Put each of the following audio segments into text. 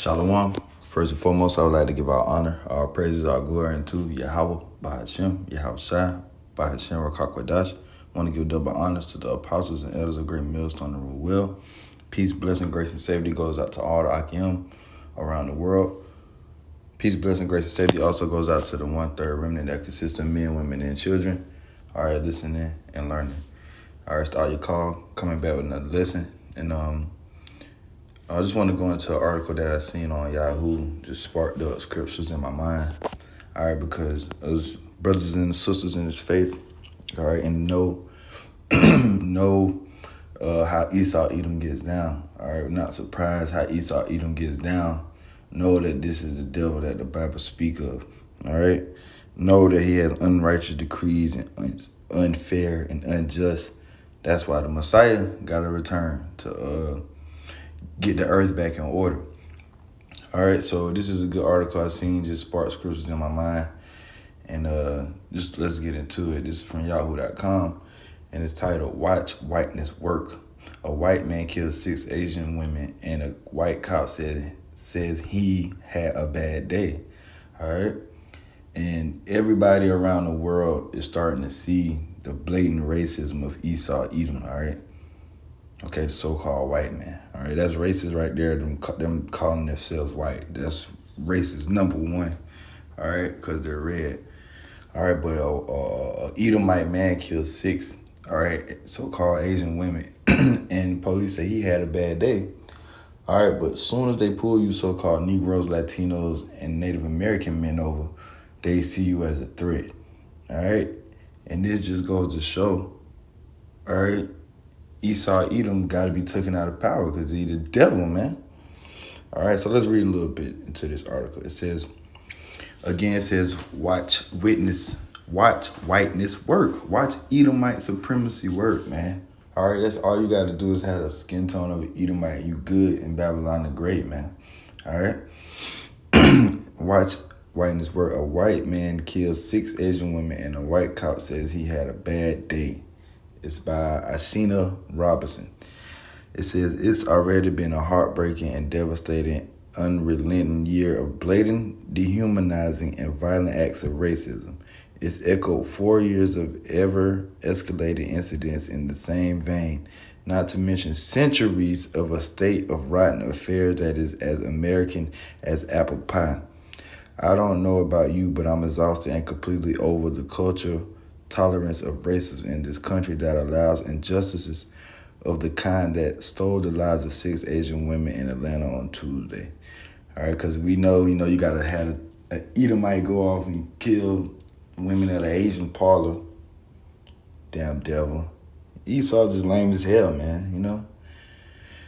Shalom. First and foremost, I would like to give our honor, our praises, our glory unto Yahweh, Bahashem, Yahweh Shai, Bahashem, Rakakwadash. I want to give double honors to the apostles and elders of Great Millstone and Will. Peace, blessing, grace, and safety goes out to all the Akim around the world. Peace, blessing, grace, and safety also goes out to the 1/3 remnant that consists of men, women, and children. All right, listening and learning. All right, start your call, coming back with another lesson. And I just want to go into an article that I seen on Yahoo, just sparked up scriptures in my mind. All right, because those brothers and sisters in his faith, all right, and know how Esau Edom gets down. All right, we're not surprised how Esau Edom gets down. Know that this is the devil that the Bible speak of. All right, know that he has unrighteous decrees and unfair and unjust. That's why the Messiah got to return to get the earth back in order. All right, so this is a good article I seen, just sparked scriptures in my mind. And just let's get into it. This is from yahoo.com, and it's titled, Watch Whiteness Work. A white man killed 6 Asian women, and a white cop says he had a bad day. All right? And everybody around the world is starting to see the blatant racism of Esau Edom, all right? Okay, the so-called white man. All right, that's racist right there. Them calling themselves white. That's racist number one. All right, because they're red. All right, but Edomite man killed 6. All right, so-called Asian women, and police say he had a bad day. All right, but as soon as they pull you so-called Negroes, Latinos, and Native American men over, they see you as a threat. All right, and this just goes to show. All right. Esau Edom got to be taken out of power because he's the devil, man. All right, so let's read a little bit into this article. It says, watch whiteness work. Watch Edomite supremacy work, man. All right, that's all you got to do is have a skin tone of an Edomite. You good in Babylon the Great, man. All right. Watch whiteness work. A white man kills 6 Asian women, and a white cop says he had a bad day. It's by Ashina Robinson. It says, it's already been a heartbreaking and devastating, unrelenting year of blatant, dehumanizing, and violent acts of racism. It's echoed 4 years of ever-escalating incidents in the same vein, not to mention centuries of a state of rotten affairs that is as American as apple pie. I don't know about you, but I'm exhausted and completely over the culture tolerance of racism in this country that allows injustices of the kind that stole the lives of 6 Asian women in Atlanta on Tuesday. All right, because we know, you got to have an Edomite go off and kill women at an Asian parlor. Damn devil. Esau just lame as hell, man,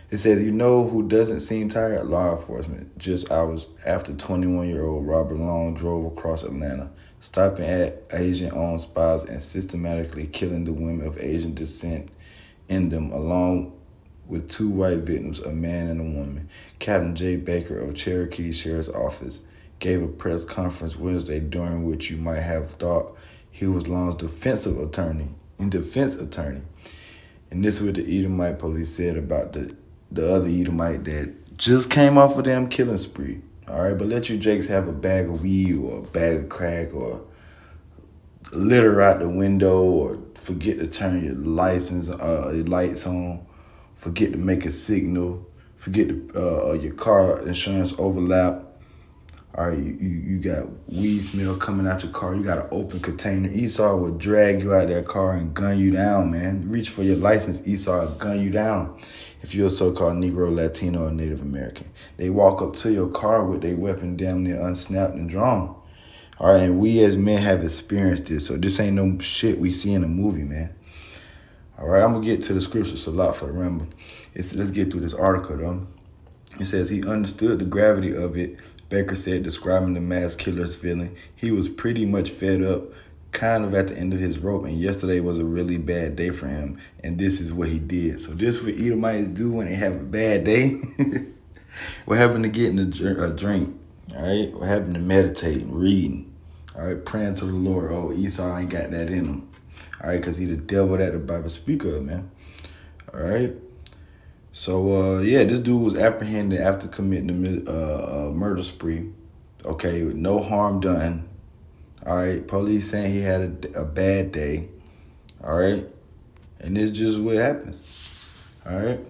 It says, who doesn't seem tired? Law enforcement. Just hours after 21-year-old Robert Long drove across Atlanta, stopping at Asian-owned spas and systematically killing the women of Asian descent in them, along with 2 white victims, a man and a woman. Captain Jay Baker of Cherokee Sheriff's Office gave a press conference Wednesday during which you might have thought he was Long's defense attorney. And this is what the Edomite police said about the other Edomite that just came off of them killing spree. All right, but let you jakes have a bag of weed or a bag of crack or litter out the window or forget to turn your your lights on, forget to make a signal, forget to, your car insurance overlap. All right, you got weed smell coming out your car. You got an open container. Esau will drag you out of that car and gun you down, man. Reach for your license. Esau will gun you down if you're a so-called Negro, Latino, or Native American. They walk up to your car with their weapon damn near unsnapped and drawn. All right, and we as men have experienced this, so this ain't no shit we see in a movie, man. All right, I'm going to get to the scriptures a lot for the remember. Let's get through this article, though. It says, he understood the gravity of it. Baker said, describing the mass killer's feeling. He was pretty much fed up, kind of at the end of his rope, and yesterday was a really bad day for him, and this is what he did. So this is what Edomites do when they have a bad day. What happened to getting a drink, all right? What happened to meditating, reading, all right, praying to the Lord. Oh, Esau ain't got that in him, all right, because he the devil that the Bible speak of, man, all right? So yeah, this dude was apprehended after committing a murder spree. Okay, with no harm done. All right, police saying he had a bad day. All right, and it's just what happens. All right.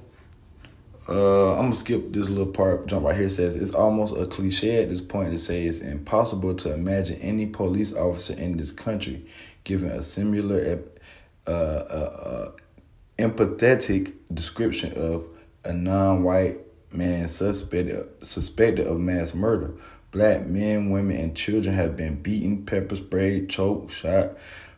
I'm gonna skip this little part. Jump right here. It says it's almost a cliche at this point to say it's impossible to imagine any police officer in this country giving a similar, empathetic description of a non-white man suspected of mass murder. Black men, women, and children have been beaten, pepper sprayed, choked, shot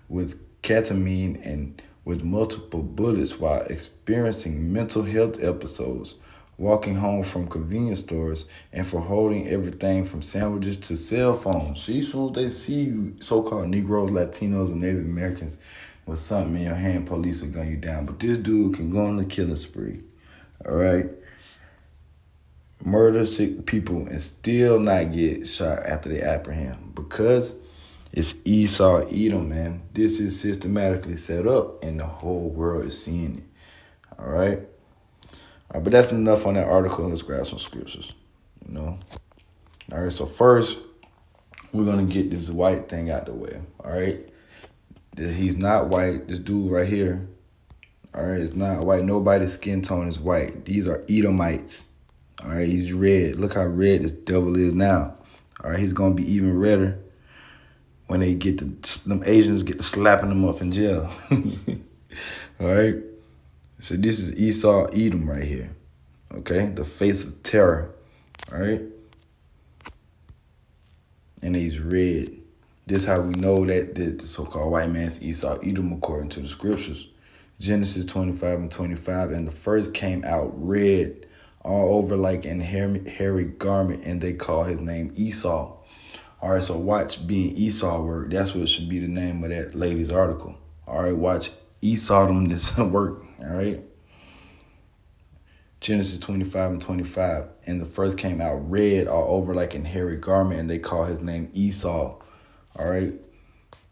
with ketamine, and with multiple bullets while experiencing mental health episodes, walking home from convenience stores, and for holding everything from sandwiches to cell phones. See, so they see you, so-called Negroes, Latinos, and Native Americans, with something in your hand, police will gun you down. But this dude can go on the killing spree, all right? Murder sick people and still not get shot after they apprehend because it's Esau Edom, man. This is systematically set up and the whole world is seeing it, all right? All right, but that's enough on that article. Let's grab some scriptures, you know? All right, so first, we're going to get this white thing out the way, all right? He's not white. This dude right here, all right, is not white. Nobody's skin tone is white. These are Edomites, all right? He's red. Look how red this devil is now, all right? He's going to be even redder when they get them Asians get to slapping them up in jail, all right? So this is Esau Edom right here, okay? The face of terror, all right? And he's red. This is how we know that the so-called white man's Esau Edom according to the scriptures. Genesis 25:25, and the first came out red all over like an hairy garment, and they call his name Esau. All right, so watch being Esau word. That's what should be the name of that lady's article. All right, watch Esau them this work, all right? Genesis 25:25, and the first came out red all over like an hairy garment, and they call his name Esau. All right,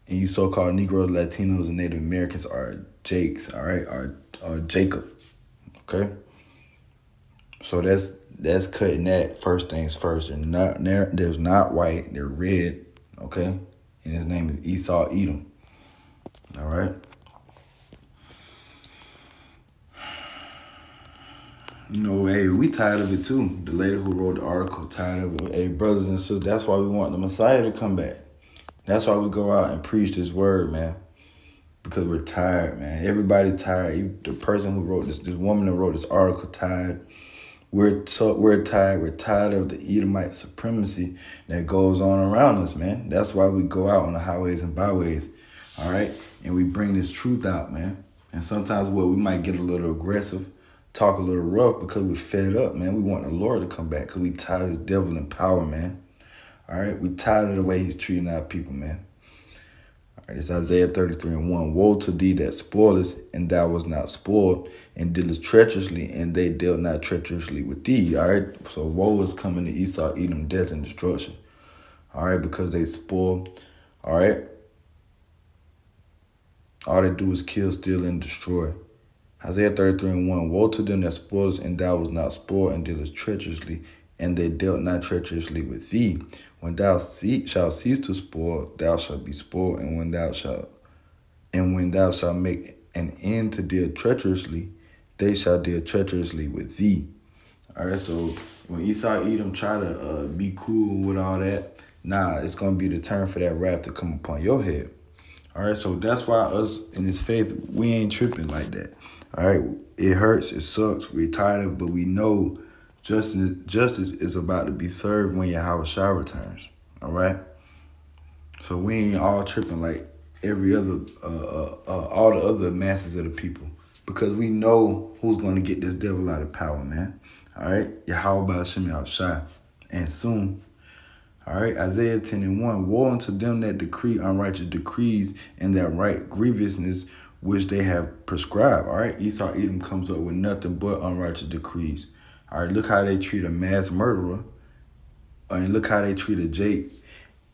and you so-called Negroes, Latinos, and Native Americans are Jakes. All right, are Jacob. Okay, so that's cutting that first things first. And there's not white, they're red. Okay, and his name is Esau Edom. All right. You know, hey, we tired of it too. The lady who wrote the article tired of it. Hey, brothers and sisters, that's why we want the Messiah to come back. That's why we go out and preach this word, man. Because we're tired, man. Everybody's tired. The person who wrote this woman who wrote this article, tired. We're tired. We're tired of the Edomite supremacy that goes on around us, man. That's why we go out on the highways and byways, all right? And we bring this truth out, man. And sometimes, we might get a little aggressive, talk a little rough because we're fed up, man. We want the Lord to come back because we tired of this devil in power, man. All right, we tired of the way he's treating our people, man. All right, it's Isaiah 33:1. Woe to thee that spoilest, and thou was not spoiled, and dealest treacherously, and they dealt not treacherously with thee. All right, so woe is coming to Esau, Edom, death and destruction. All right, because they spoil. All right, all they do is kill, steal, and destroy. Isaiah 33:1. Woe to them that spoilest, and thou was not spoiled, and dealest treacherously, and they dealt not treacherously with thee. When thou shalt cease to spoil, thou shalt be spoiled, and when thou shalt make an end to deal treacherously, they shall deal treacherously with thee. All right, so when Esau Edom try to be cool with all that, it's gonna be the turn for that wrath to come upon your head. All right, so that's why us in this faith, we ain't tripping like that. All right, it hurts, it sucks, we're tired of it, but we know justice is about to be served when Yahushua returns. All right? So we ain't all tripping like every other, all the other masses of the people. Because we know who's going to get this devil out of power, man. All right? Yahweh Hashem Yahushua. And soon. All right? Isaiah 10:1. Woe unto them that decree unrighteous decrees and that right grievousness which they have prescribed. All right? Esau Edom comes up with nothing but unrighteous decrees. All right, look how they treat a mass murderer. And look how they treat a Jake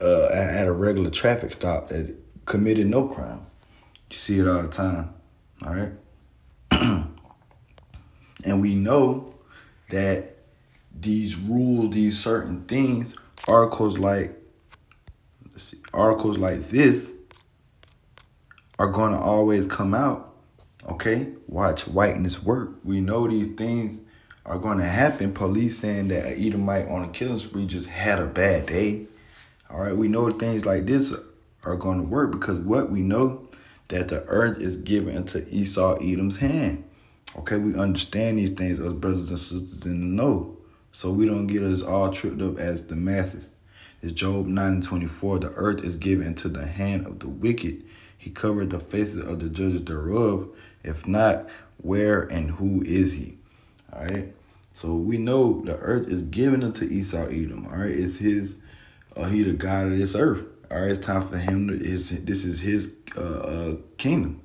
at a regular traffic stop that committed no crime. You see it all the time. All right. And we know that these rules, these certain things, articles like articles like this are going to always come out. Okay, watch whiteness work. We know these things are going to happen. Police saying that an Edomite on a killing spree just had a bad day. All right, we know things like this are going to work because what we know that the earth is given into Esau, Edom's hand. Okay, we understand these things as brothers and sisters in the know, so we don't get us all tripped up as the masses. It's Job 9:24. The earth is given into the hand of the wicked. He covered the faces of the judges thereof. If not, where and who is he? All right. So we know the earth is given unto Esau, Edom. All right, it's his. He the God of this earth. All right, it's time for him to. This is his kingdom.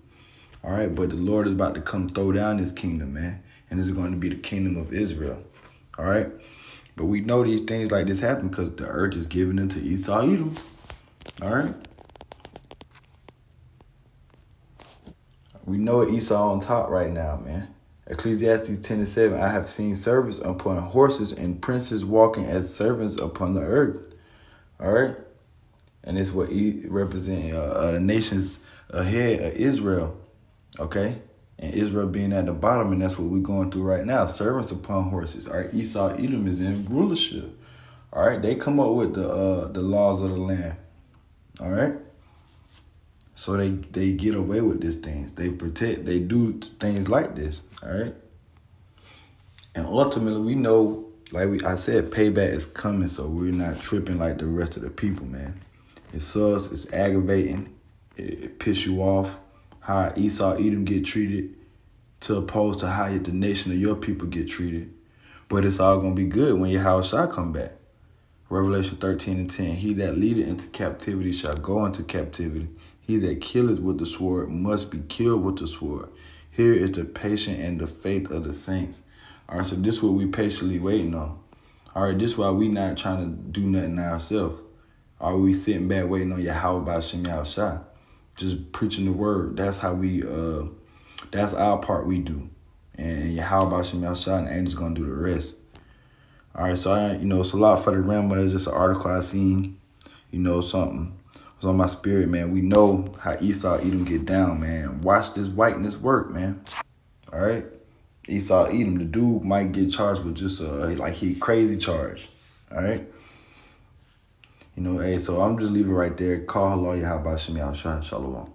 All right, but the Lord is about to come throw down his kingdom, man, and it's going to be the kingdom of Israel. All right, but we know these things like this happen because the earth is given into Esau, Edom. All right. We know Esau on top right now, man. Ecclesiastes 10:7, I have seen servants upon horses and princes walking as servants upon the earth. All right? And it's what represent the nation's head of Israel. Okay? And Israel being at the bottom, and that's what we're going through right now. Servants upon horses. All right? Esau, Edom is in rulership. All right? They come up with the laws of the land. All right? So they get away with these things. They protect, they do things like this, all right? And ultimately, we know, like I said, payback is coming, so we're not tripping like the rest of the people, man. It sucks, it's aggravating, it piss you off how Esau, Edom get treated to opposed to how the nation of your people get treated. But it's all going to be good when your house shall come back. Revelation 13:10, he that leadeth into captivity shall go into captivity. He that killeth with the sword must be killed with the sword. Here is the patience and the faith of the saints. All right, so this is what we patiently waiting on. All right, this is why we not trying to do nothing ourselves. Are we sitting back waiting on Yahweh Shem Yahushua? Just preaching the word. That's how we, that's our part we do. And Yahweh Shem Yahushua and the angels going to do the rest. All right, so it's a lot for the ramble. It's just an article I seen, something was on my spirit, man. We know how Esau, Edom get down, man. Watch this whiteness work, man. All right, Esau, Edom, the dude might get charged with just he crazy charge. All right, hey, so I'm just leaving right there. Call Allah Yahweh Shem Yahshua. Shalom.